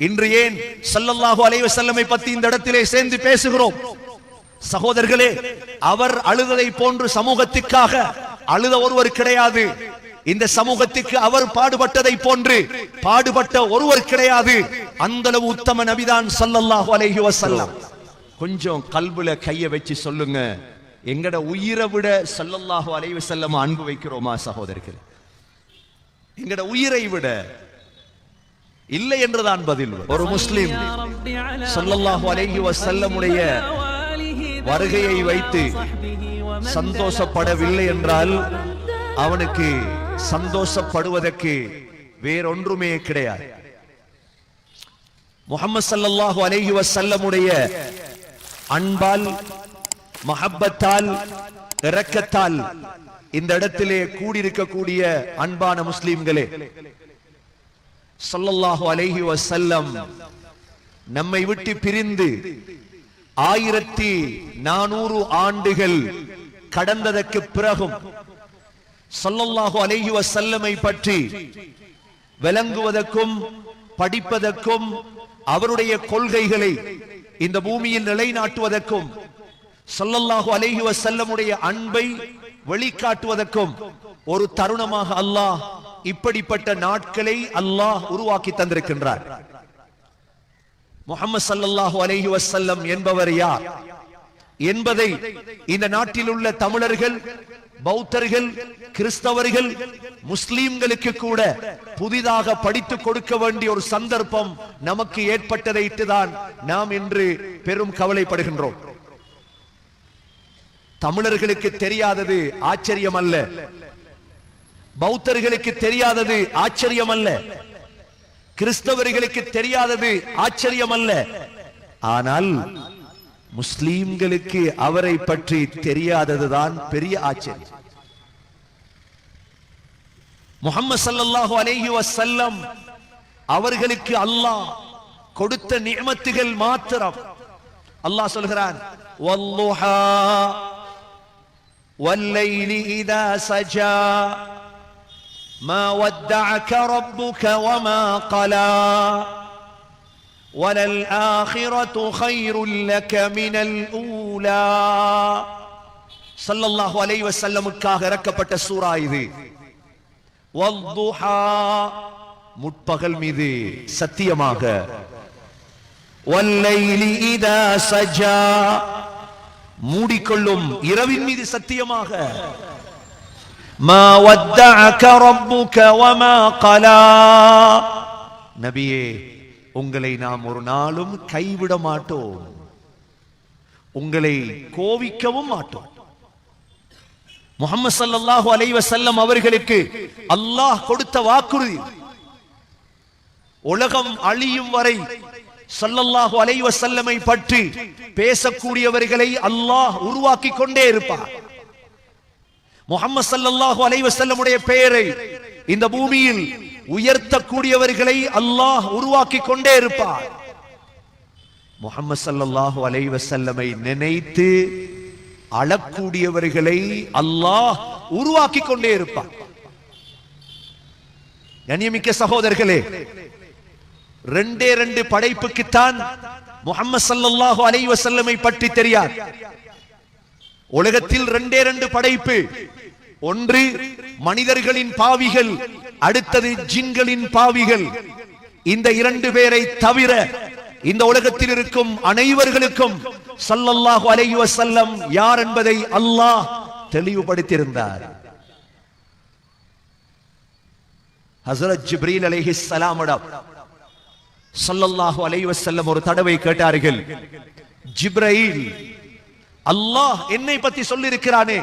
இன்று ஏன் ஸல்லல்லாஹு அலைஹி வஸல்லமை பத்தி இந்த இடத்திலே சேர்ந்து பேசுகிறோம்? சகோதரர்களே, அவர் அழுததை போன்று சமூகத்துக்காக அழுத ஒருவர் கிடையாது. இந்த சமூகத்துக்கு அவர் பாடுபட்டதை போன்று பாடுபட்ட ஒருவர் கிடையாது. அந்த அளவு உத்தம நபிதான் ஸல்லல்லாஹு அலைஹி வஸல்லம். கொஞ்சம் கல்புல கைய வச்சு சொல்லுங்க, எங்கட உயிரை விட ஸல்லல்லாஹு அலைஹி வஸல்லம் அன்பு வைக்கிறோமா சகோதரர்களே? எங்கட உயிரை விட இல்லை என்றுதான் பதில். ஒரு முஸ்லிம் ஸல்லல்லாஹு அலைஹி வஸல்லமுடைய வருகையை வைத்து சந்தோஷப்படவில்லை என்றால் அவனுக்கு சந்தோஷப்படுவதற்கு வேறொன்றுமே கிடையாது. முஹம்மது ஸல்லல்லாஹு அலைஹி வஸல்லமுடைய அன்பால், மஹப்பத்தால், இரக்கத்தால் இந்த இடத்திலே கூடியிருக்கக்கூடிய அன்பான முஸ்லிம்களே, ஸல்லல்லாஹு அலைஹி வஸல்லம் நம்மை விட்டு பிரிந்து 1400 ஆண்டுகள் கடந்ததற்கு பிறகும் ஸல்லல்லாஹு அலைஹி வஸல்லமை பற்றி விளங்குவதற்கும் படிப்பதற்கும் அவருடைய கொள்கைகளை இந்த பூமியில் நிலைநாட்டுவதற்கும் ஸல்லல்லாஹு அலைஹி வஸல்லமுடைய அன்பை வெளிக்காட்டுவதற்கும் ஒரு தருணமாக அல்லாஹ் இப்படிப்பட்ட நாட்களை அல்லாஹ் உருவாக்கி தந்திருக்கின்றார். முஹம்மது ஸல்லல்லாஹு அலைஹி வஸல்லம் என்பவர் யார் என்பதை இந்த நாட்டில் உள்ள தமிழர்கள், பௌத்தர்கள், கிறிஸ்தவர்கள், முஸ்லிம்களுக்கு கூட புதிதாக படித்துக் கொடுக்க வேண்டிய ஒரு சந்தர்ப்பம் நமக்கு ஏற்பட்டதைத்தான் நாம் இன்று பெரும் கவலைப்படுகின்றோம். தமிழர்களுக்கு தெரியாதது ஆச்சரியம் அல்ல, பௌத்தர்களுக்கு தெரியாதது ஆச்சரியம் அல்ல, கிறிஸ்தவர்களுக்கு தெரியாதது ஆச்சரியம் அல்ல. ஆனால் முஸ்லிம்களுக்கு அவரை பற்றி தெரியாததுதான் பெரிய ஆச்சரியம். முஹம்மது ஸல்லல்லாஹு அலைஹி வஸல்லம் அவர்களுக்கு அல்லாஹ் கொடுத்த நிஅமத்துகள் மாத்திரம். அல்லாஹ் சொல்கிறான், வல்லுஹா வல்லைலி இதா சஜா ما ودعك ربك وما قلى وللآخرة خير لك من الأولى. ஸல்லல்லாஹு அலைஹி வஸல்லமுக்காக இறக்கப்பட்ட சூரா இது. வல்துஹா, முற்பகல் மீது சத்தியமாக, வல்லைலி இதா சஜா, மூடிக்கொள்ளும் இரவின் மீது சத்தியமாக, மா வத்தஅக ரப்புக வமா கலா, நபியே உங்களை நாம் ஒரு நாளும் கைவிட மாட்டோம், உங்களை கோவிக்கவும் மாட்டோம். முஹம்மது ஸல்லல்லாஹு அலைஹி வஸல்லம் அவர்களுக்கு அல்லாஹ் கொடுத்த வாக்குறுதி, உலகம் அழியும் வரை ஸல்லல்லாஹு அலைஹி வஸல்லமை பற்றி பேசக்கூடியவர்களை அல்லாஹ் உருவாக்கி கொண்டே இருப்பார். முஹம்மது ஸல்லல்லாஹு அலைஹி வஸல்லமுடைய பெயரை இந்த பூமியில் உயர்த்தக்கூடியவர்களை அல்லாஹ் உருவாக்கி கொண்டே இருப்பார். முஹம்மது ஸல்லல்லாஹு அலைஹி வஸல்லமை நினைத்து அழக்கூடியவர்களை அல்லாஹ் உருவாக்கி கொண்டே இருப்பார். கண்ணியமிக்க சகோதரர்களே, ரெண்டே ரெண்டு படைப்புக்குத்தான் முஹம்மது ஸல்லல்லாஹு அலைஹி வஸல்லமை பற்றி தெரியாது. உலகத்தில் ரெண்டே ரெண்டு படைப்பு, ஒன்று மனிதர்களின் பாவிகள், அடுத்தது ஜின்களின் பாவிகள். இந்த இரண்டு பேரை தவிர இந்த உலகத்தில் இருக்கும் அனைவர்களுக்கும் ஸல்லல்லாஹு அலைஹி வஸல்லம் யார் என்பதை அல்லாஹ் தெளிவுபடுத்தியிருந்தார். ஹஸரத் ஜிப்ரீல் அலைஹிஸ்ஸலாமிடம் ஸல்லல்லாஹு அலைஹி வஸல்லம் ஒரு தடவை கேட்டார்கள், ஜிப்ரீல், அல்லாஹ் என்னை பத்தி சொல்லி இருக்கிறானே,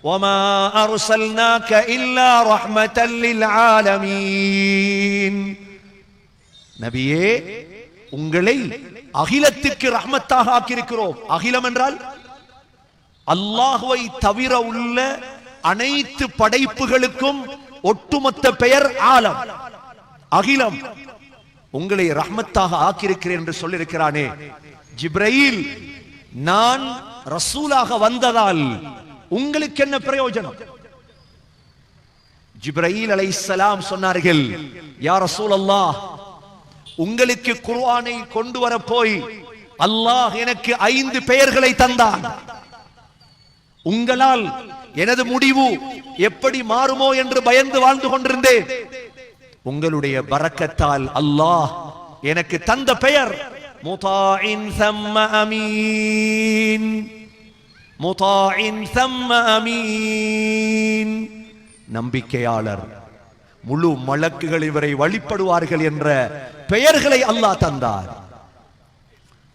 வமா அர்ஸல்னாக இல்லா ரஹ்மத்தல் லில் ஆலமீன், நபியே உங்களை அகிலத்திற்கு ரஹ்மத்தாக ஆக்கியிருக்கிறோம். அகிலம் என்றால் அல்லாஹ்வை தவிர உள்ள அனைத்து படைப்புகளுக்கும் ஒட்டுமொத்த பெயர் ஆலம், அகிலம். உங்களை ரஹ்மத்தாக ஆக்கியிருக்கிறேன் என்று சொல்லியிருக்கிறானே, ஜிப்ரீல், நான் ரசூலாக வந்ததால் உங்களுக்கு என்ன பிரயோஜனம்? ஜிப்ரீல் அலைஹிஸ்ஸலாம் சொன்னார்கள், யா ரசூலல்லாஹ், உங்களுக்கு குர்ஆனை கொண்டு வர போய் அல்லாஹ் எனக்கு 5 பெயர்களை தந்தான். உங்களால் எனது முடிவு எப்படி மாறுமோ என்று பயந்து வாழ்ந்து கொண்டிருந்தேன். உங்களுடைய பரக்கத்தால் அல்லாஹ் எனக்கு தந்த பெயர் முதாஇன் ஸம்ம அமீன். முதாஇன் ஸம்ம அமீன், நம்பிக்கையாளர், முழு மலக்குகள் இவரை வழிபடுவார்கள் என்ற பெயர்களை அல்லாஹ் தந்தார்.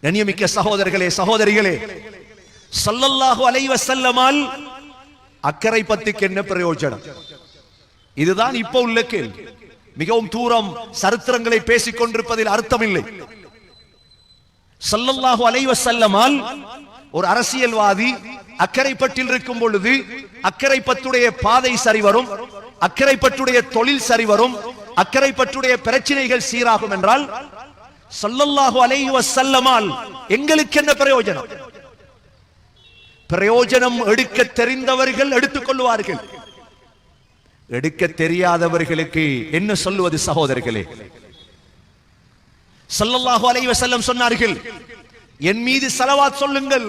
கண்ணியமிக்க சகோதரர்களே, சகோதரிகளே, ஸல்லல்லாஹு அலைஹி வஸல்லமால் அக்கறை பத்திக்கு என்ன பிரயோஜனம்? இதுதான் இப்ப உள்ள கேள்வி. மிகவும் தூரம் சரித்திரங்களை பேசிக் கொண்டிருப்பதில் அர்த்தமில்லை. ஸல்லல்லாஹு அலைஹி வஸல்லமால் ஒரு அரசியல்வாதி அக்கரைப்பட்டில் இருக்கும் பொழுது அக்கரைப்பட்டுடைய பாதை சரி வரும், அக்கரைப்பட்டுடைய தொழில் சரி வரும், அக்கரைப்பட்டுடைய பிரச்சனைகள் சீராகும் என்றால் ஸல்லல்லாஹு அலைஹி வஸல்லமால் எங்களுக்கு என்ன பிரயோஜனம்? பிரயோஜனம் எடுக்க தெரிந்தவர்கள் எடுத்துக் கொள்வார்கள். எடுக்க தெரியாதவர்களுக்கு என்ன சொல்லுவது சகோதரர்களே? ஸல்லல்லாஹு அலைஹி வஸல்லம் சொன்னார்கள், என் மீது ஸலவாத் சொல்லுங்கள்,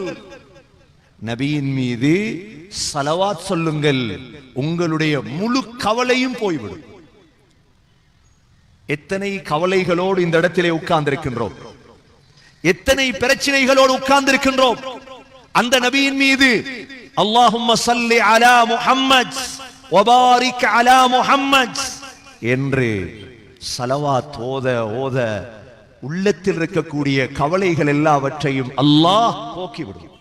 நபியின் மீது ஸலவாத் சொல்லுங்கள், உங்களுடைய முழு கவலையும் போய்விடும். எத்தனை கவலைகளோடு இந்த இடத்திலே உட்கார்ந்திருக்கின்றோம், எத்தனை பிரச்சனைகளோடு உட்கார்ந்திருக்கின்றோம். அந்த நபியின் மீது அல்லாஹும்ம ஸல்லி அலா முஹம்மத் வ பாரிக் அலா முஹம்மத் என்று ஸலவாத் ஓத ஓத உள்ளத்தில் இருக்கக்கூடிய கவலைகள் எல்லாவற்றையும் அல்லாஹ் போக்கிவிடும்.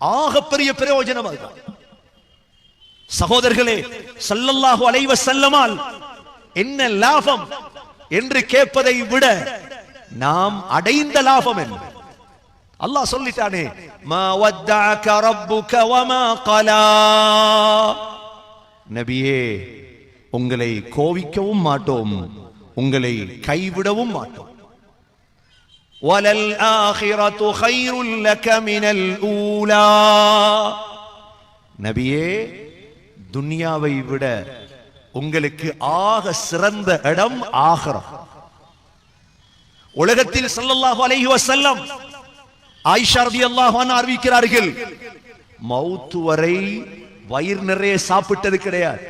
ஆகப்பெரிய பிரயோஜனம் அதுதான். சகோதரர்களே, ஸல்லல்லாஹு அலைஹி வஸல்லமால் என்ன லாபம் என்று கேட்பதை விட நாம் அடைந்த லாபம் என்ன? அல்லாஹ் சொல்லிட்டானே, மா வத்தஅக ரப்புக வமா கலா. நபியே, உங்களை கோவிக்கவும் மாட்டோம், உங்களை கைவிடவும் மாட்டோம். வலல் ஆகிரத்து கைருல் லக மினல் ஊலா. நபியே, துன்யாவை விட உங்களுக்கு ஆக சிறந்த இடம் ஆகிரம். உலகத்தில் ஸல்லல்லாஹு அலைஹி வஸல்லம் ஆயிஷா ரலியல்லாஹு அன்ஹா அறிவிக்கிறார்கள், மௌத் வரை வயிறு நிறைய சாப்பிட்டது கிடையாது.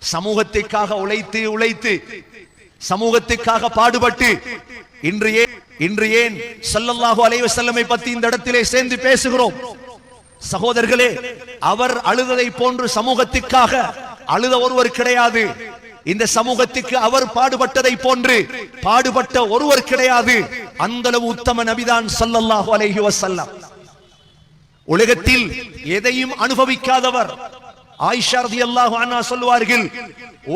சமூகத்திற்காக உழைத்து உழைத்து, சமூகத்திற்காக பாடுபட்டு, இன்று ஏன் ஸல்லல்லாஹு அலைஹி வஸல்லமை பற்றி இந்த இடத்திலே சேர்ந்து பேசுகிறோம்? சகோதரர்களே, அவர் அழுததை போன்று சமூகத்திற்காக அழுத ஒருவர் கிடையாது. இந்த சமூகத்துக்கு அவர் பாடுபட்டதை போன்று பாடுபட்ட ஒருவர் கிடையாது. அந்த அளவு உத்தம நபிதான் ஸல்லல்லாஹு அலைஹி வஸல்லம். உலகத்தில் எதையும் அனுபவிக்காதவர். ஆயிஷா ரலியல்லாஹு அன்ஹா சொல்வார்கள்,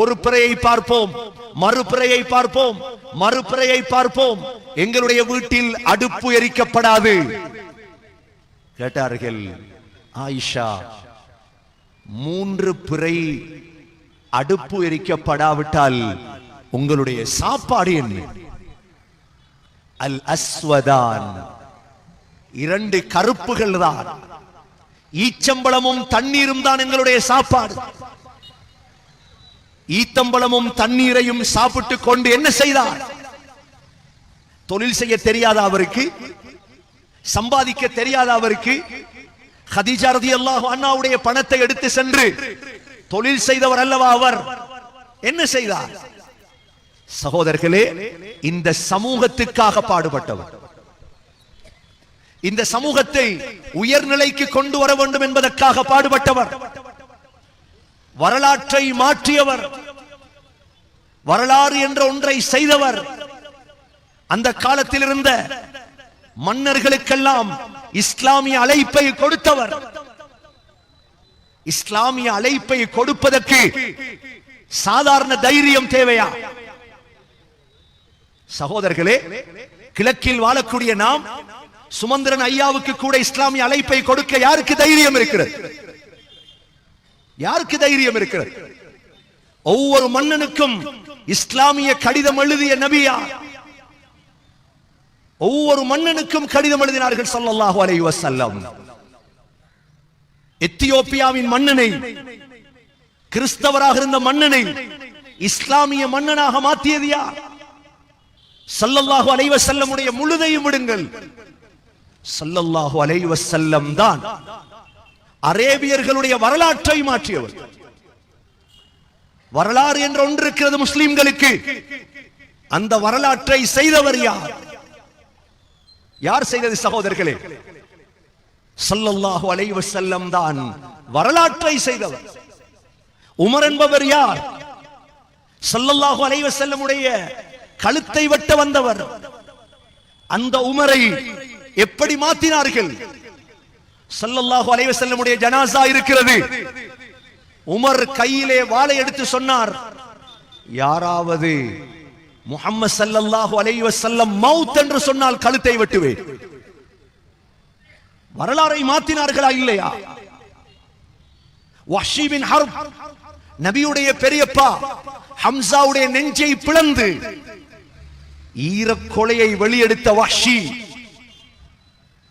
ஒரு பிறையை பார்ப்போம், மறுபிறையை பார்ப்போம், மறுபிறையை பார்ப்போம், எங்களுடைய வீட்டில் அடுப்பு எரிக்கப்படாது. கேட்டார்கள், ஆயிஷா, 3 பிறை அடுப்பு எரிக்கப்படாவிட்டால் உங்களுடைய சாப்பாடு என்ன? அல் அஸ்வதான், 2 கருப்புகள் தான், ஈச்சம்பளமும் தண்ணீரும் தான் எங்களுடைய சாப்பாடு. ஈத்தம்பளமும் தண்ணீரையும் சாப்பிட்டு கொண்டு என்ன செய்தார்? தொழில் செய்ய தெரியாத அவருக்கு, சம்பாதிக்க தெரியாத அவருக்கு, கதீஜா ரலியல்லாஹு அன்ஹாவுடைய பணத்தை எடுத்து சென்று தொழில் செய்தவர் அல்லவா அவர், என்ன செய்தார்? சகோதரர்களே, இந்த சமூகத்துக்காக பாடுபட்டவர், இந்த சமூகத்தை உயர்நிலைக்கு கொண்டு வர வேண்டும் என்பதற்காக பாடுபட்டவர், வரலாற்றை மாற்றியவர், வரலாறு என்ற ஒன்றை செய்தவர், அந்த காலத்தில் இருந்த மன்னர்களுக்கெல்லாம் இஸ்லாமிய அழைப்பை கொடுத்தவர். இஸ்லாமிய அழைப்பை கொடுப்பதற்கு சாதாரண தைரியம் தேவையா? சகோதரர்களே, கிழக்கில் வாழக்கூடிய நாம் சுமந்திரன் ஐயாவுக்கு கூட இஸ்லாமிய அழைப்பை கொடுக்க யாருக்கு தைரியம் இருக்கிறது? யாருக்கு தைரியம் இருக்கிறது? ஒவ்வொரு மன்னனுக்கும் இஸ்லாமிய கடிதம் எழுதிய நபியா? ஒவ்வொரு மன்னனுக்கும் கடிதம் எழுதினார்கள் ஸல்லல்லாஹு அலைஹி வஸல்லம். எத்தியோப்பியாவின் மன்னனை, கிறிஸ்தவராக இருந்த மன்னனை இஸ்லாமிய மன்னனாக மாற்றியது யார்? ஸல்லல்லாஹு அலைஹி வஸல்லமுடைய முழுதையும் விடுங்கள். ஸல்லல்லாஹு அலைஹி வஸல்லம் தான் அரேபியர்களுடைய வரலாற்றை மாற்றியவர். வரலாறு என்று ஒன்று இருக்கிறது முஸ்லிம்களுக்கு. அந்த வரலாற்றை செய்தவர் யார்? யார் செய்தது சகோதரர்களே? ஸல்லல்லாஹு அலைஹி வஸல்லம் தான் வரலாற்றை செய்தவர். உமர் என்பவர் யார்? ஸல்லல்லாஹு அலைஹி வஸல்லமுடைய கழுத்தை வெட்ட வந்தவர். அந்த உமரை எப்படி மாற்றினார்கள்? ஸல்லல்லாஹு அலைஹி வஸல்லமுடைய ஜனாஸா இருக்கிறது. உமர் கையிலே வாளை எடுத்து சொன்னார், யாராவது முஹம்மது ஸல்லல்லாஹு அலைஹி வஸல்லம் மவுத் என்று சொன்னால் கழுத்தை வெட்டுவேன். வரலாறை மாற்றினார்களா இல்லையா? வஹ்ஷி பின் ஹர்ப் நபியுடைய பெரியப்பா ஹம்சாவுடைய நெஞ்சை பிளந்து ஈரக்கொலையை வெளியெடுத்த வஹ்ஷி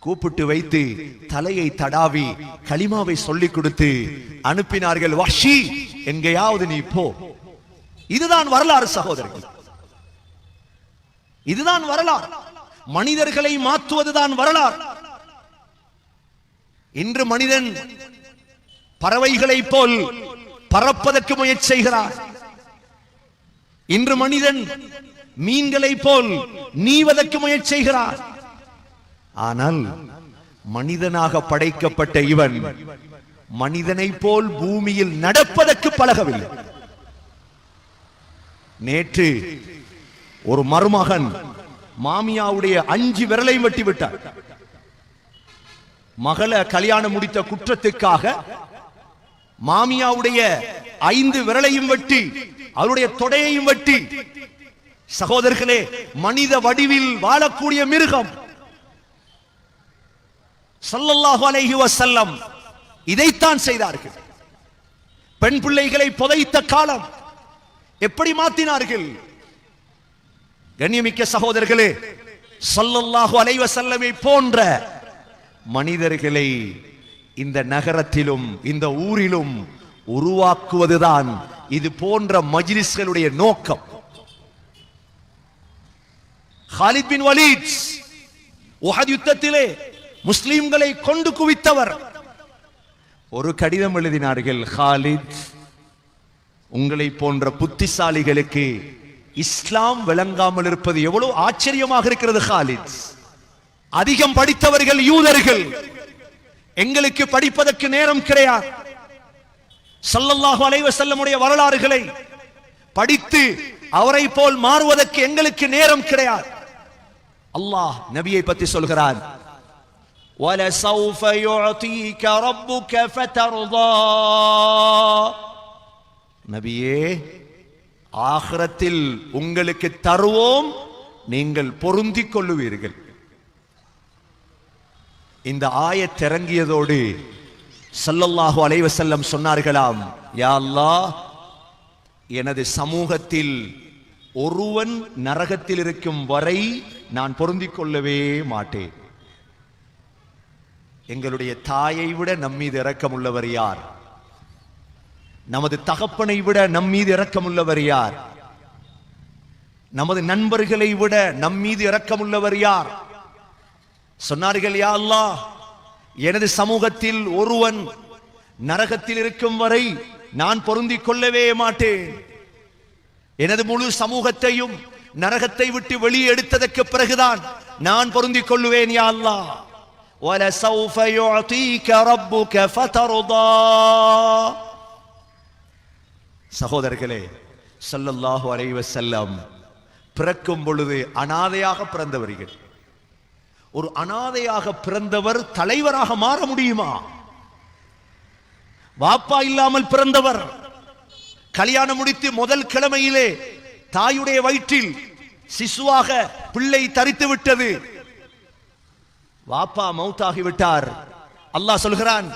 கூப்பிட்டு வைத்து தலையை தடாவி கலிமாவை சொல்லிக் கொடுத்து அனுப்பினார்கள். வஹ்ஷி, எங்கேயாவது நீ போ. இதுதான் வரலாறு சகோதரர்கள், இதுதான் வரலாறு. மனிதர்களை மாற்றுவதுதான் வரலாறு. இன்று மனிதன் பறவைகளைப் போல் பறப்பதற்கு முயற்சி செய்கிறார். இன்று மனிதன் மீன்களைப் போல் நீவதற்கு முயற்சி செய்கிறார். ஆனால் மனிதனாக படைக்கப்பட்ட இவன் மனிதனைப் போல் பூமியில் நடப்பதற்கு பழகவில்லை. நேற்று ஒரு மருமகன் மாமியாவுடைய 5 விரலையும் வெட்டி விட்டார். மகளை கல்யாணம் முடித்த குற்றத்துக்காக மாமியாவுடைய 5 விரலையும் வெட்டி அவருடைய தொடையையும் வெட்டி. சகோதரர்களே, மனித வடிவில் வாழக்கூடிய மிருகம். ஸல்லல்லாஹு அலைஹி வஸல்லம் இதைத்தான் செய்தார்கள். பெண் பிள்ளைகளை புதைத்த காலம் எப்படி மாற்றினார்கள்? கண்ணியமிக்க சகோதரர்களே, ஸல்லல்லாஹு அலைஹி வஸல்லமை போன்ற மனிதர்களை இந்த நகரத்திலும் இந்த ஊரிலும் உருவாக்குவதுதான் இது போன்ற மஜ்லிஸ்களுடைய நோக்கம். காலித் பின் வலீத் உஹத் யுத்தத்திலே முஸ்லிம்களை கொண்டு குவித்தவர். ஒரு கடிதம் எழுதினார்கள், காலித், உங்களை போன்ற புத்திசாலிகளுக்கு இஸ்லாம் விளங்காமல் இருப்பது எவ்வளவு ஆச்சரியமாக இருக்கிறது. காலித், அதிகம் படித்தவர்கள் யூதர்கள், எங்களுக்கு படிப்பதற்கு நேரம் கிடையாது. ஸல்லல்லாஹு அலைஹி வஸல்லமுடைய வரலாறுகளை படித்து அவரை போல் மாறுவதற்கு எங்களுக்கு நேரம் கிடையாது. அல்லாஹ் நபியை பற்றி சொல்கிறான், وَلَسَوْفَ يُعْطِيكَ رَبُّكَ فَتَرْضَى. நபியே, ஆகிரத்தில் உங்களுக்கு தருவோம், நீங்கள் பொருந்திக் கொள்ளுவீர்கள். இந்த ஆயத் இறங்கியதோடு ஸல்லல்லாஹு அலைஹி வஸல்லம் சொன்னார்களாம், யா அல்லாஹ், எனது சமூகத்தில் ஒருவன் நரகத்தில் இருக்கும் வரை நான் பொருந்திக் கொள்ளவே மாட்டேன். எங்களுடைய தாயை விட நம்மீது இரக்கமுள்ளவர் யார்? நமது தகப்பனை விட நம்மீது இரக்கமுள்ளவர் யார்? நமது நண்பர்களை விட நம்மீது இரக்கமுள்ளவர் யார்? சொன்னார்கள், யா அல்லாஹ், எனது சமூகத்தில் ஒருவன் நரகத்தில் இருக்கும் வரை நான் பொருந்திக் கொள்ளவே மாட்டேன். எனது முழு சமூகத்தையும் நரகத்தை விட்டு வெளியே எடுத்ததற்கு பிறகுதான் நான் பொருந்திக் கொள்ளுவேன். யா அல்லாஹ், وَلَسَوْفَ يُعْطِيكَ رَبُّكَ فَتَرْضَى. சகோதரர்களே, ஸல்லல்லாஹு அலைஹி வஸல்லம் பிறக்கும் பொழுது அனாதையாக பிறந்தவர்கள். ஒரு அனாதையாக பிறந்தவர் தலைவராக மாற முடியுமா? வாப்பா இல்லாமல் பிறந்தவர், கல்யாணம் முடித்து முதல் கிழமையிலே தாயுடைய வயிற்றில் சிசுவாக பிள்ளை தரித்து விட்டது. வாப்பா மௌத்தாகி விட்டார். அல்லாஹ் சொல்கிறான்,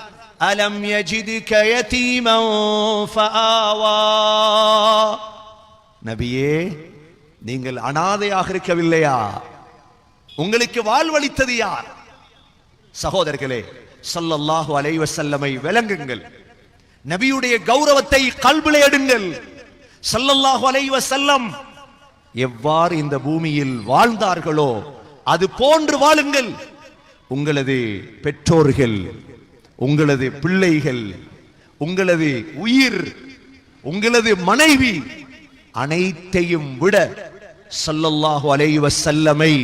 அலம் யஜிதுக யதீமன் ஃபஆவா. நபியே, நீங்கள் அனாதையாக இருக்கவில்லையா? உங்களுக்கு வாழ்வளித்தது யார்? சகோதரர்களே, ஸல்லல்லாஹு அலைஹி வஸல்லமை விளங்குங்கள். நபியுடைய கௌரவத்தை கல்பிலே எடுங்கள். ஸல்லல்லாஹு அலைஹி வஸல்லம் எவ்வாறு இந்த பூமியில் வாழ்ந்தார்களோ அது போன்று வாழுங்கள். உங்களது பெற்றோர்கள், உங்களது பிள்ளைகள், உங்களது உயிர், உங்களது மனைவி அனைத்தையும் விட ஸல்லல்லாஹு அலைஹி வஸல்லமை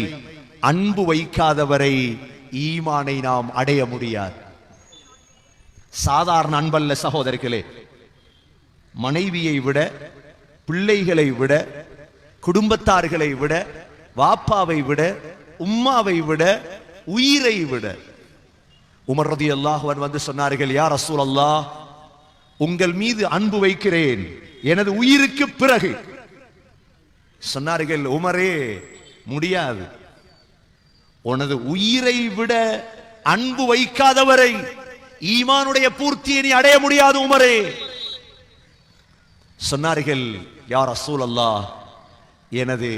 அன்பு வைக்காதவரை ஈமானை நாம் அடைய முடியாது. சாதாரண அன்பல்ல சகோதரர்களே. மனைவியை விட, பிள்ளைகளை விட, குடும்பத்தார்களை விட, வாப்பாவை விட, உம்மாவை விட, உயிரை விட. உமர் ரலியல்லாஹு அன்ஹு வந்து சொன்னார்கள், யா ரசூலல்லாஹ், உங்கள் மீது அன்பு வைக்கிறேன் எனது உயிருக்கு பிறகு. சொன்னார்கள், உமரே முடியாது, உனது உயிரை விட அன்பு வைக்காதவரை ஈமானுடைய பூர்த்தியை நீ அடைய முடியாது உமரே. சொன்னார்கள், யா ரசூலல்லாஹ், எனது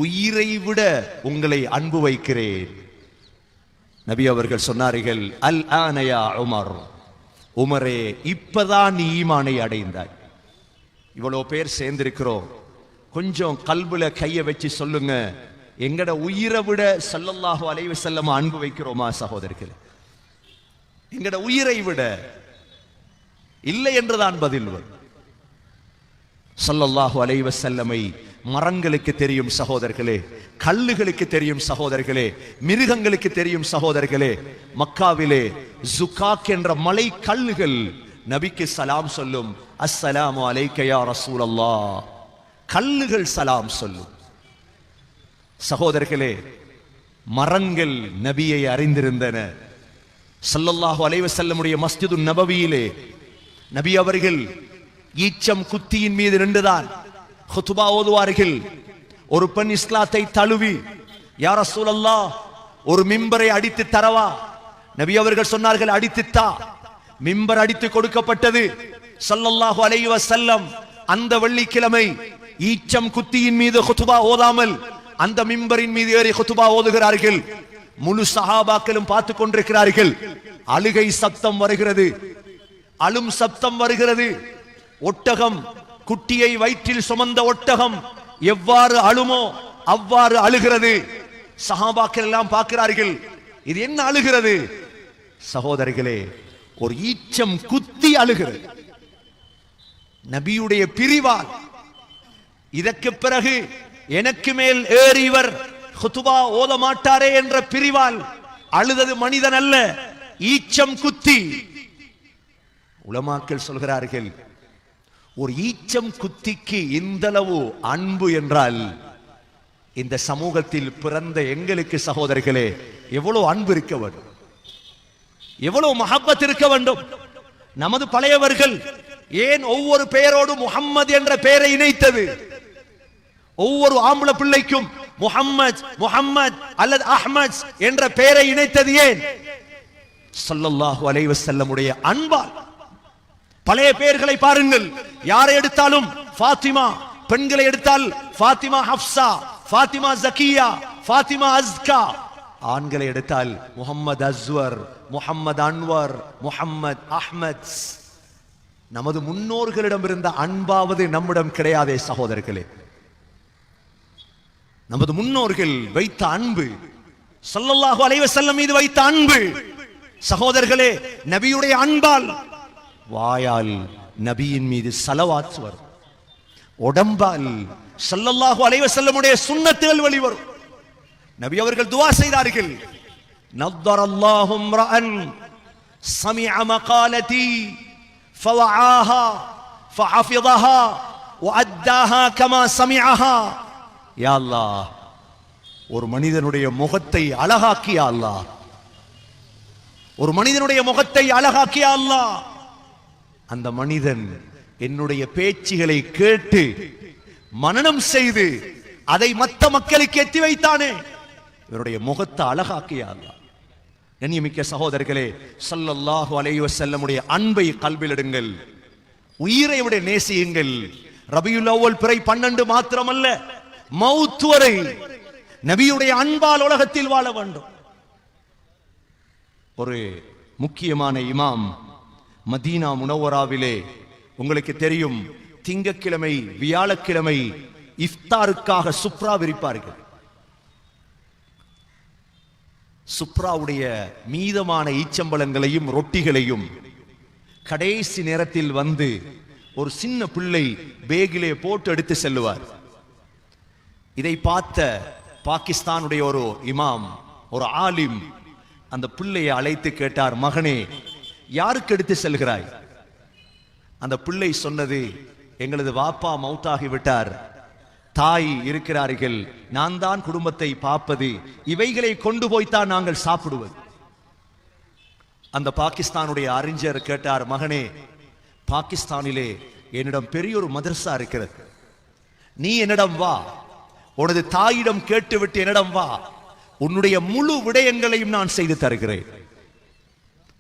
உயிரை விட உங்களை அன்பு வைக்கிறேன். நபி அவர்கள் சொன்னார்கள், அல் ஆன யா உமர், உமரே இப்பதான் நீ ஈமானை அடைந்தாய். இவ்வளவு பேர் சேர்ந்திருக்கிறோம், கொஞ்சம் கல்புல கைய வச்சு சொல்லுங்க, எங்கட உயிரை விட ஸல்லல்லாஹு அலைஹி வஸல்லம் அன்பு வைக்கிறோமா சகோதரர்களே? எங்கட உயிரை விட இல்லை என்றுதான் பதில் வரும். ஸல்லல்லாஹு அலைஹி வஸல்லமை மரங்களுக்கு தெரியும் சகோதரர்களே, கல்லுகளுக்கு தெரியும் சகோதரர்களே, மிருகங்களுக்கு தெரியும் சகோதரர்களே. மக்காவிலே ஜுகாக் என்ற மலை கல்லுகள் நபிக்கு சலாம் சொல்லும், அஸ்ஸலாமு அலைக்க யா ரசூலல்லாஹ். கல்லுகள் சலாம் சொல்லும். சகோதரர்களே, மரங்கள் நபியை அறிந்திருந்தன. ஸல்லல்லாஹு அலைஹி வஸல்லமுடைய மஸ்ஜிது நபவியிலே நபி அவர்கள் ஈச்சம் குத்தியின் மீது நின்றுதான் குத்பா ஓதுவார்கள். ஒரு பெண் இஸ்லாத்தை தழுவி, யா ரசூலல்லாஹ், ஒரு மிம்பரை அடித்து தரவா? நபி அவர்கள் சொன்னார்கள், அடித்துத்தா. மிம்பர் அடித்து கொடுக்கப்பட்டது. ஸல்லல்லாஹு அலைஹி வஸல்லம் அந்த வெள்ளிக்கிழமை ஈச்சம் குத்தியின் மீது குத்பா ஓதாமல் அந்த மிம்பரின் மீது ஏறி குத்பா ஓதுகிறார்கள். முழு சஹாபாக்களும் பார்த்து கொண்டிருக்கிறார்கள். அழுகை சப்தம் வருகிறது, அழும் சப்தம் வருகிறது. ஒட்டகம், குட்டியை வயிற்றில் சுமந்த ஒட்டகம் எவ்வாறு அழுமோ அவ்வாறு அழுகிறது. சஹாபாக்கள் எல்லாம் பார்க்கிறார்கள், இது என்ன அழுகிறது? சகோதரர்களே, ஒரு ஈச்சம் குத்தி அழுகிறது. நபியுடைய பிரிவால். இதற்கு பிறகு எனக்கு மேல் ஏறிவர் குத்பா ஓத மாட்டாரே என்ற பிரிவால் அழுதது மனிதன் அல்ல, ஈச்சம் குத்தி. உலமாக்கள் சொல்கிறார்கள், ஒரு ஈச்சம் குத்திக்கு இந்தளவு அன்பு என்றால் இந்த சமூகத்தில் பிறந்த எங்களுக்கு சகோதரர்களே எவ்வளவு அன்பு இருக்க வேண்டும், எவ்வளவு மஹப்பத் இருக்க வேண்டும். நமது பழையவர்கள் ஏன் ஒவ்வொரு பெயரோடு முஹம்மது என்ற பெயரை இணைத்தது? ஒவ்வொரு ஆம்பளை பிள்ளைக்கும் முஹம்மத், முஹம்மத் அல்லது அஹ்மத் என்ற பெயரை இணைத்தது ஏன்? ஸல்லல்லாஹு அலைஹி வஸல்லமுடைய அன்பால். பழைய பெயர்களை பாருங்கள், யாரை எடுத்தாலும் ஃபாத்திமா, பெண்களை எடுத்தால் ஃபாத்திமா ஹப்ஸா, ஃபாத்திமா ஜக்கியா, ஃபாத்திமா அஸ்கா. ஆண்களை எடுத்தால் முஹம்மது அஸ்வர், முஹம்மது அன்வர், முஹம்மது அஹ்மத். நமது முன்னோர்களிடம் இருந்த அன்பாவது நம்மிடம் கிடையாதே சகோதரர்களே. நமது முன்னோர்கள் வைத்த அன்பு, ஸல்லல்லாஹு அலைஹி வஸல்லம் மீது வைத்த அன்பு சகோதரர்களே, நபியுடைய அன்பால் வாயால் நபியின் மீது ஸலவாத் வரும், உடம்பால் ஸல்லல்லாஹு அலைஹி வஸல்லமுடைய சுன்னத்துகள் வெளிவரும். நபி அவர்கள் துஆ செய்தார்கள், நத்தரல்லாஹு இம்ரஅன் சமிஅ மகாலதி ஃபவஆஹா ஃபஹஃபிதஹா வஅத்தாஹா கமா சமிஅஹா. யா அல்லாஹ், ஒரு மனிதனுடைய முகத்தை அழகாக்கிய அல்லாஹ், ஒரு மனிதனுடைய முகத்தை அழகாக்கிய அல்லாஹ், அந்த மனிதன் என்னுடைய பேச்சுகளை கேட்டு மனனம் செய்து அதை மற்ற மக்களுக்கு எத்தி வைத்தானே, இவருடைய முகத்தை அழகாக்கிய அல்லாஹ். கண்ணியமிக்க சகோதரர்களே, ஸல்லல்லாஹு அலைஹி வஸல்லமுடைய அன்பை கல்விலிடுங்கள், உயிரை விட நேசியுங்கள். ரபியுல் அவ்வல் பிறை 12 மாத்திரமல்ல, மௌத் வரை நபியுடைய அன்பால் உலகத்தில் வாழ வேண்டும். ஒரு முக்கியமான இமாம் மதீனா முனவராவிலே, உங்களுக்கு தெரியும், திங்கட்கிழமை வியாழக்கிழமை இஃப்தாருக்காக சுப்ரா விரிப்பார்கள். சுப்ராவுடைய மீதமான ஈச்சம்பழங்களையும் ரொட்டிகளையும் கடைசி நேரத்தில் வந்து ஒரு சின்ன பிள்ளை பேகிலே போட்டு எடுத்து செல்லுவார். இதை பார்த்த பாகிஸ்தானுடைய ஒரு இமாம், ஒரு ஆலிம் அந்த பிள்ளையை அழைத்து கேட்டார், மகனே யாருக்கு எடுத்து செல்கிறாய்? அந்த பிள்ளை சொன்னது, எங்களது வாப்பா மௌத்தாகி விட்டார், தாய் இருக்கிறார்கள், நான் தான் குடும்பத்தை பார்ப்பது, இவைகளை கொண்டு போய்த்தான் நாங்கள் சாப்பிடுவது. அந்த பாகிஸ்தானுடைய அறிஞர் கேட்டார், மகனே பாகிஸ்தானிலே என்னிடம் பெரிய ஒரு மதரசா இருக்கிறது, நீ என்னிடம் வா, உனது தாயிடம் கேட்டுவிட்டு என்னிடம் வா, உன்னுடைய முழு விடயங்களையும் நான் செய்து தருகிறேன்.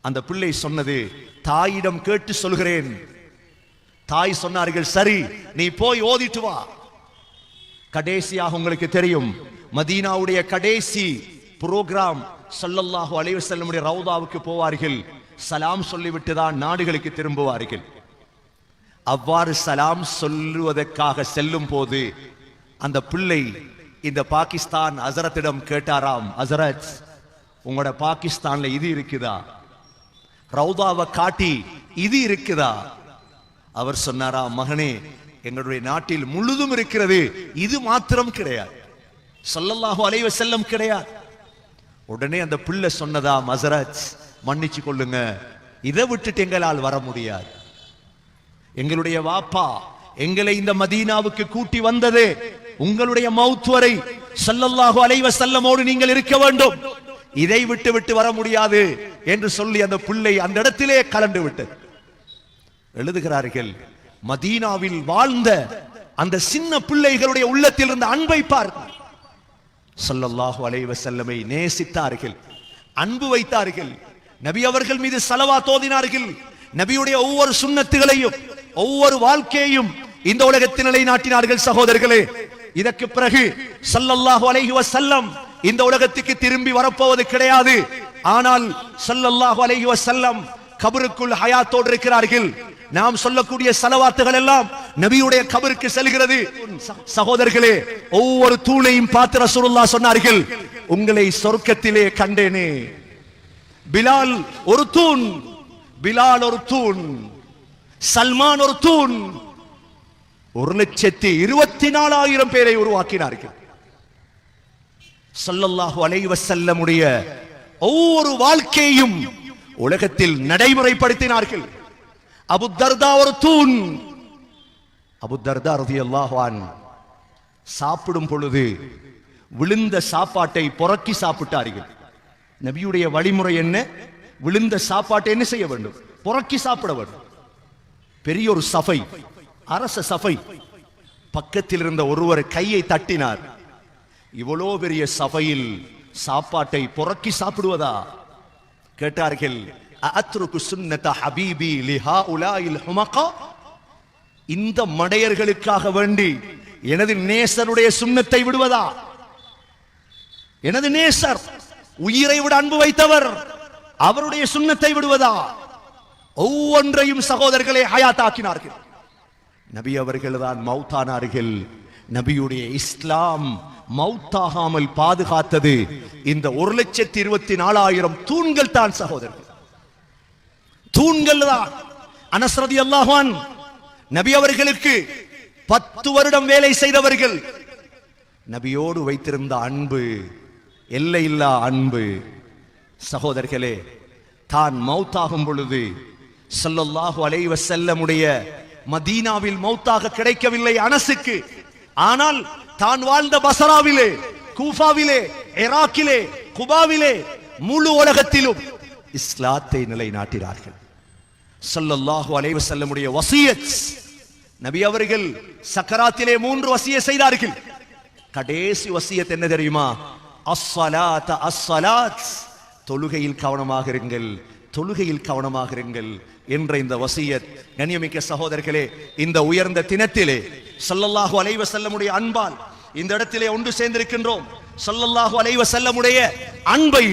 அந்த பிள்ளை சொன்னது, தாயிடம் கேட்டு சொல்கிறேன். தாய் சொன்னார்கள், சரி நீ போய் ஓதிட்டு வா. கடைசியாக உங்களுக்கு தெரியும், மதீனாவுடைய கடைசி புரோகிராம் ஸல்லல்லாஹு அலைஹி வஸல்லம் ரவுதாவுக்கு போவார்கள், சலாம் சொல்லிவிட்டு தான் நாடுகளுக்கு திரும்புவார்கள். அவ்வாறு சலாம் சொல்லுவதற்காக செல்லும் போது அந்த பிள்ளை இந்த பாகிஸ்தான் ஹஸரத்திடம் கேட்டாராம், ஹஸரத் உங்களோட பாகிஸ்தான்ல இது இருக்குதா? ரவுதாவை காட்டி இது இருக்குதா? அவர் சொன்னாராம், மகனே எங்களுடைய நாட்டில் முழுதும் இருக்கிறது, இது மாத்திரம் கிடையாது, ஸல்லல்லாஹு அலைஹி வஸல்லம் கிடையாது. உடனே அந்த பிள்ளை சொன்னதாம், ஹஸரத் மன்னிச்சு கொள்ளுங்க, இதை விட்டுட்டு எங்களால் வர முடியாது. எங்களுடைய வாப்பா எங்களை இந்த மதீனாவுக்கு கூட்டி வந்தது உங்களுடைய மௌத் வரை ஸல்லல்லாஹு அலைஹி வஸல்லமோடு நீங்கள் இருக்க வேண்டும், இதை விட்டு விட்டு வர முடியாது என்று சொல்லி அந்த பிள்ளை அந்த இடத்திலே கலண்டு விட்டது. எழுதுகிறார்கள், மதீனாவில் வாழ்ந்த அந்த சின்ன பிள்ளைகளுடைய உள்ளத்தில் இருந்த அன்பை பாருங்கள். ஸல்லல்லாஹு அலைஹி வஸல்லமை நேசித்தார்கள், அன்பு வைத்தார்கள், நபி அவர்கள் மீது ஸலவாத் ஓதினார்கள், நபியுடைய ஒவ்வொரு சுன்னத்துகளையும் ஒவ்வொரு வாழ்க்கையையும் இந்த உலகத்தில் நிலைநாட்டினார்கள். சகோதரர்களே, இதற்கு பிறகு ஸல்லல்லாஹு அலைஹி வஸல்லம் இந்த உலகத்துக்கு திரும்பி வரப்போவது கிடையாது. ஆனால் ஸல்லல்லாஹு அலைஹி வஸல்லம் கபருக்குள் ஹயாத்தோடு இருக்கிறார்கள். நாம் சொல்லக்கூடிய ஸலவாத்துகள் எல்லாம் நபியுடைய கபருக்கு செல்கிறது. சகோதரர்களே, ஒவ்வொரு தூணையும் பார்த்து ரசூலுல்லாஹ் சொன்னார்கள், உங்களை சொர்க்கத்திலே கண்டேனே. பிலால் ஒரு தூண், பிலால் ஒரு தூண், சல்மான் ஒரு தூண். 1,24,000 பேரை உருவாக்கினார்கள். ஸல்லல்லாஹு அலைஹி வஸல்லமுடைய ஒவ்வொரு வாழ்க்கையும் உலகத்தில் நடைமுறைப்படுத்தினார்கள். அபூ தர்தா ஒரு தூண். அபூ தர்தா ரலியல்லாஹு அன்ஹு சாப்பிடும் பொழுது விழுந்த சாப்பாட்டை புரக்கி சாப்பிட்டார்கள். நபியுடைய வழிமுறை என்ன? விழுந்த சாப்பாட்டை என்ன செய்ய வேண்டும்? புரக்கி சாப்பிட வேண்டும். பெரிய ஒரு சஃபை, அரச சஃபை. பக்கத்தில் இருந்த ஒருவர் கையை தட்டினார். இவ்வளோ பெரிய சபையில் சாப்பாட்டை புரக்கி சாப்பிடுவதா? கேட்டார்கள், அத்ருக்கு சுன்னத ஹபீபி லிஹாஉலாஇல் ஹுமகா, இந்த மடையர்களுக்காக வேண்டி எனது நேசருடைய சுன்னத்தை விடுவதா? எனது நேசர் உயிரை விட அன்பு வைத்தவர், அவருடைய சுன்னத்தை விடுவதா? ஒவ்வொன்றையும் சகோதரர்களை ஹயாத்தாக்கினார்கள். நபி அவர்கள் தான் மௌத்தானார்கள். நபியுடைய இஸ்லாம் மௌத்தாகாமல் பாதுகாத்தது இந்த 1,24,000 தூண்கள் தான் சகோதரர்கள், தூண்கள் தான். அனஸ் ரலியல்லாஹு அன்ஹு நபி அவர்களுக்கு 10 வருடம் வேலை செய்தவர்கள். நபியோடு வைத்திருந்த அன்பு எல்லையில்லா அன்பு. சகோதரர்களே, தான் மௌத்தாகும் பொழுது ஸல்லல்லாஹு அலைஹி வஸல்லமுடைய மதீனாவில் மௌத்தாக கிடைக்கவில்லை அனஸுக்கு. ஆனால் தான் வாழ்ந்த பஸ்ராவிலே, கூஃபாவிலே, இராக்கிலே, குபாவிலே, முழு உலகத்திலும் இஸ்லாத்தை நிலைநாட்டினார்கள். ஸல்லல்லாஹு அலைஹி வஸல்லமுடைய வசியத், நபி அவர்கள் சக்கராத்திலே 3 வசியத் செய்தார்கள். கடைசி வசியத் என்ன தெரியுமா? அஸ்ஸலாத் அஸ்ஸலாத், தொழுகையில் கவனமாக இருங்கள், தொழுகையில் கவனமாக இருங்கள் என்ற இந்த வசியத். கண்ணியமிக்க சகோதரர்களே, இந்த உயர்ந்த தினத்திலே ஸல்லல்லாஹு அலைஹி வஸல்லமுடைய அன்பால் இந்த இடத்திலே ஒன்று சேர்ந்திருக்கின்றோம். ஸல்லல்லாஹு அலைஹி வஸல்லமுடைய அன்பை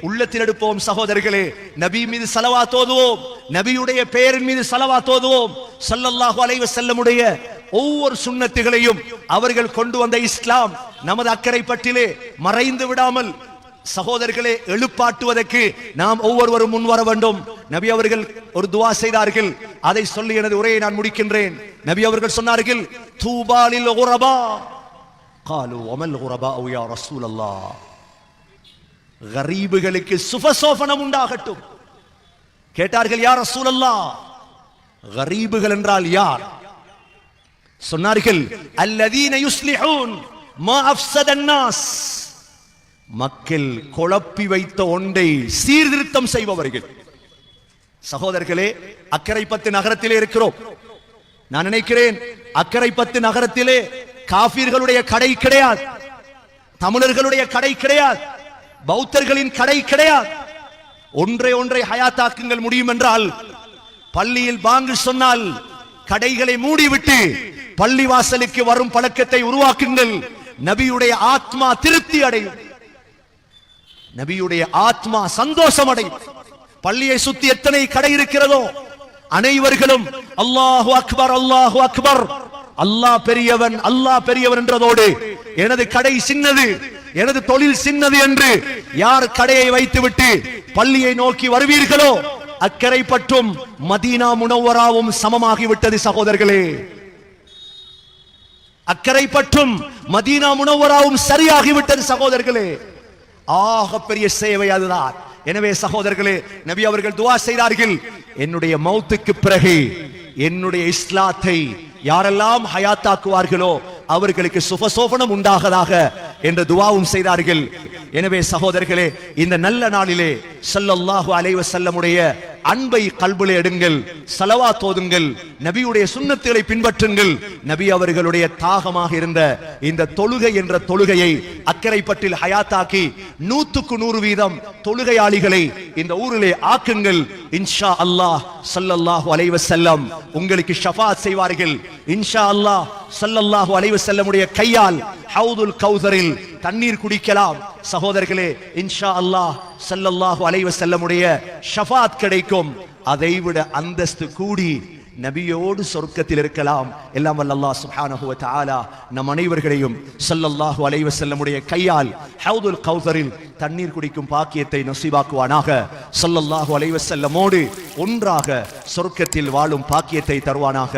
உள்ளத்தில் எடுப்போம் சகோதரர்களே. நபி மீது ஸலவாத் ஓதுவோம், நபியுடைய பெயரின் மீது ஸலவாத் ஓதுவோம். ஸல்லல்லாஹு அலைஹி வஸல்லமுடைய ஒவ்வொரு சுன்னத்துகளையும் அவர்கள் கொண்டு வந்த இஸ்லாம் நமது அக்கரைப்பட்டிலே மறைந்து விடாமல் சகோதரர்களே எழுப்பாட்டுவதற்கு நாம் ஒவ்வொருவரும் முன்வர வேண்டும். நபி அவர்கள் ஒரு துஆ செய்தார்கள், அதை சொல்லி எனது உரையை நான் முடிக்கின்றேன். நபி அவர்கள் சொன்னார்கள், தூபா லில் குரபா. قالوا وما الغرباء يا رسول الله. கரீபுகளுக்கு சுபசோபனம் உண்டாகட்டும். கேட்டார்கள், யா ரசூலல்லாஹ், கரீபுகள் என்றால் யார்? சொன்னார்கள், அல்லதீன யுஸ்லிஹூன் மா அஃஸத الناس. மக்கள் குழப்பி வைத்த ஒன்றை சீர்திருத்தம் செய்பவர்கள். சகோதரர்களே, அக்கரைப்பத்து நகரத்திலே இருக்கிறோம். நான் நினைக்கிறேன் அக்கரைப்பத்து நகரத்திலே காஃபிர்களுடைய கடை கிடையாது, தமிழர்களுடைய கடை கிடையாது, பௌத்தர்களின் கடை கிடையாது. ஒன்றை ஹயாத்தாக்குங்கள் முடியும் என்றால் பள்ளியில் பாங்கு சொன்னால் கடைகளை மூடிவிட்டு பள்ளிவாசலுக்கு வரும் பழக்கத்தை உருவாக்குங்கள். நபியுடைய ஆத்மா திருப்தி அடையும், நபியுடைய ஆத்மா சந்தோஷம் அடையும். பள்ளியை சுத்தி எத்தனை கடை இருக்கிறதோ அனைவர்களும் அல்லாஹு அக்பர் அல்லாஹு அக்பர், அல்லாஹ் பெரியவன் அல்லாஹ் பெரியவன் என்றதோடு எனது கடை சின்னது, எனது தொழில் சின்னது என்று யார் கடையை வைத்துவிட்டு பள்ளியை நோக்கி வருவீர்களோ அக்கரை பற்றும் மதீனா முனவ்வராவும் சமமாகிவிட்டது. சகோதரர்களே, அக்கரை பற்றும் மதீனா முனவ்வராவும் சரியாகிவிட்டது. சகோதரர்களே, ஆக பெரிய சேவை அதுதான். எனவே சகோதரர்களே, நபி அவர்கள் துஆ செய்தார்கள், என்னுடைய மௌத்துக்கு பிறகு என்னுடைய இஸ்லாத்தை யாரெல்லாம் ஹயாத்தாக்குவார்களோ அவர்களுக்கு சுபசோபனம் உண்டாகதாக என்ற துஆவும் செய்தார்கள். எனவே சகோதரர்களே, இந்த நல்ல நாளிலே ஸல்லல்லாஹு அலைஹி வஸல்லமுடைய அன்பை கல்பிலே எடுங்கள், ஸலவாத் ஓதுங்கள், நபியுடைய சுன்னத்துகளை பின்பற்றுங்கள். நபி அவர்களுடைய தாகமாக இருந்த இந்த தொழுகை என்ற தொழுகையை அக்கரைப்பட்டில் ஹயாத்தாக்கி 100% தொழுகையாளிகளை இந்த ஊரிலே ஆக்குங்கள். இன்ஷா அல்லாஹ் ஸல்லல்லாஹு அலைஹி வஸல்லம் உங்களுக்கு ஷஃபாஅத் செய்வார்கள். இன்ஷா அல்லாஹ் ஸல்லல்லாஹு அலைஹி வஸல்லமுடைய கையால் ஹவுதுல் கௌசரில் தண்ணீர் குடிக்கலாம். சகோதரர்களே, இன்ஷா அல்லாஹ் ஸல்லல்லாஹு அலைஹி வஸல்லமுடைய ஷஃபாஅத் கிடைக்கும். அதைவிட அந்தஸ்து கூடி நபியோடு சொர்க்கத்தில் இருக்கலாம். எல்லாம் வல்ல அல்லாஹ் சுப்ஹானஹு வ தஆலா நம் அனைவர்களையும் ஸல்லல்லாஹு அலைஹி வஸல்லமுடைய கையால் ஹவுதுல் கௌசரில் தண்ணீர் குடிக்கும் பாக்கியத்தை நசீபாக்குவானாக. ஸல்லல்லாஹு அலைஹி வஸல்லமோடு ஒன்றாக சொர்க்கத்தில் வாழும் பாக்கியத்தை தருவானாக.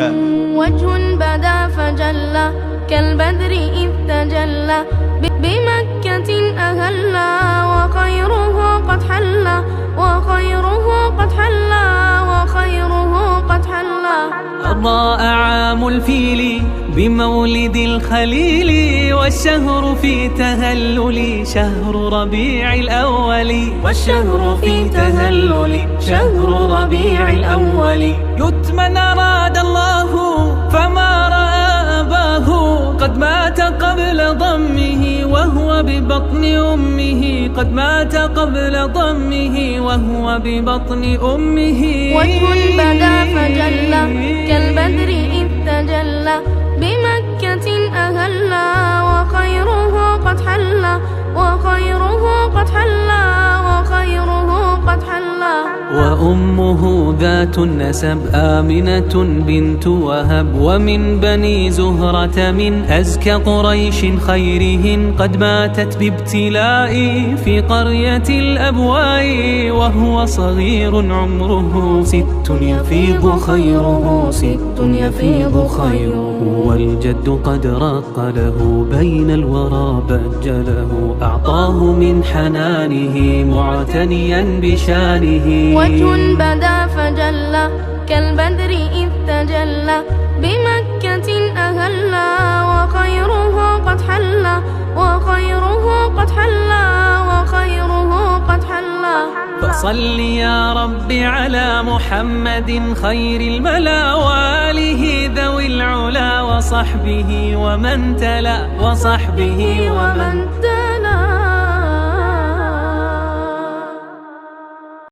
வஜ்ஹுன் பதா ஃபஜல்லா கல் பத்ரி இத் தஜல்லா பிமக்கத்தின் அஹல்லா வ கைருஹு கத் ஹல்லா வ கைருஹு கத் ஹல்லா வ கைருஹு கத் ஹல்லா. أضاء عام الفيل بمولد الخليل والشهر في تهلل شهر ربيع الأول والشهر في تهلل شهر ربيع الأول. يتمن أراد الله فما رأى أباه قد مات قبل ضمه وهو ببطن أمه قد مات قبل ضمه وهو ببطن أمه. وجه بدا فجلى كالبدر إذ تجلى بمكة أهلا وخيره قد حلى وخيره قد حلى وخيره قد حلى. وأمه ذات النسب آمنة بنت وهب ومن بني زهرة من أزكى قريش خيرهن قد ماتت بابتلاء في قرية الأبواء وهو صغير عمره 6 يفيض خيره 6 يفيض خيره. والجد قد رق له بين الورى بجله أعطاه من حنانه معتنيا بشانه. وجه بدا فجلى كالبدر إذ تجلى بمكة أهلا وخيره قد حلى وخيره قد حلى وخيره قد حلى. فصل يا رب على محمد خير الملا وآله ذوي العلا وصحبه ومن تلا وصحبه ومن تلا.